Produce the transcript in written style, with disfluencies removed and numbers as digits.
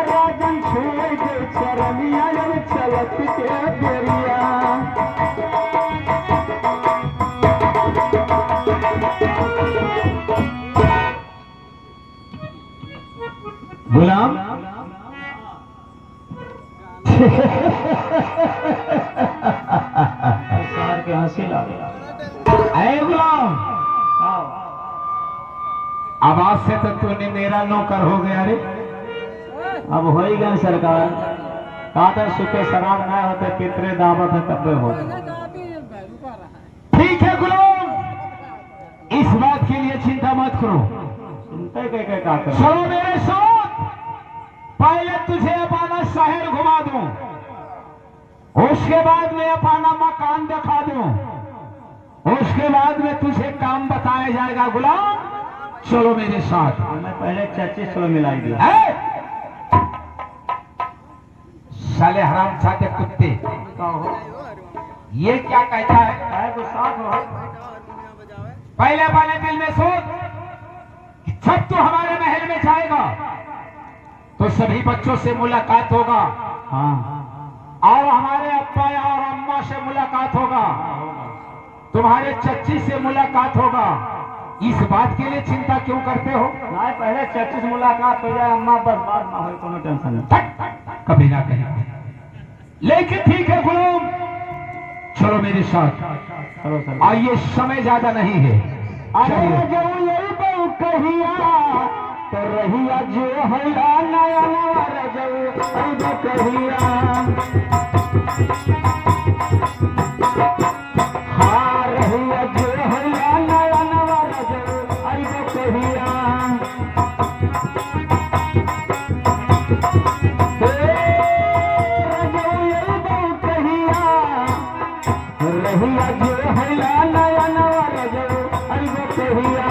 राजन छुए के चरनिया चलत के बेरिया गुलाम सार के हंसी ला गुलाम, आवाज से तो तूने मेरा नौकर हो गया रे। अब हो ही गया सरकार, कातर सुखे शराब ना होते पितरे दावत है तब होते। ठीक है गुलाम, इस बात के लिए चिंता मत करो। चिंता के क्या करो? चलो मेरे साथ, पहले तुझे अपना शहर घुमा दूं, उसके बाद में अपना मकान दिखा दूं, उसके बाद में तुझे काम बताया जाएगा। गुलाम चलो मेरे साथ। मैं पहले 25 मिलाई दिया। साले हराम चाहते कुत्ते, ये क्या कहता है? साथ हो। पहले पहले दिल में सोच, जब तू हमारे महल में जाएगा तो सभी बच्चों से मुलाकात होगा। हाँ। और हमारे अब्बा और अम्मा से मुलाकात होगा, तुम्हारे चच्ची से मुलाकात होगा। इस बात के लिए चिंता क्यों करते हो? नहीं, पहले चच्ची से मुलाकात हो जाए, अम्मा बर्बाद ना हो, कोनो टेंशन नहीं। कभी ना कहीं। लेकिन ठीक है गुलाम, चलो मेरे साथ। चलो चलो। आइए, समय ज्यादा नहीं है। कहिया तो रहिया जो हैया नया नवा रजऊ कहिया। हाँ रहिया जो हैया नया नवा रजऊ कहिया। रहिया जो हैया नया नवा रजऊ कहिया।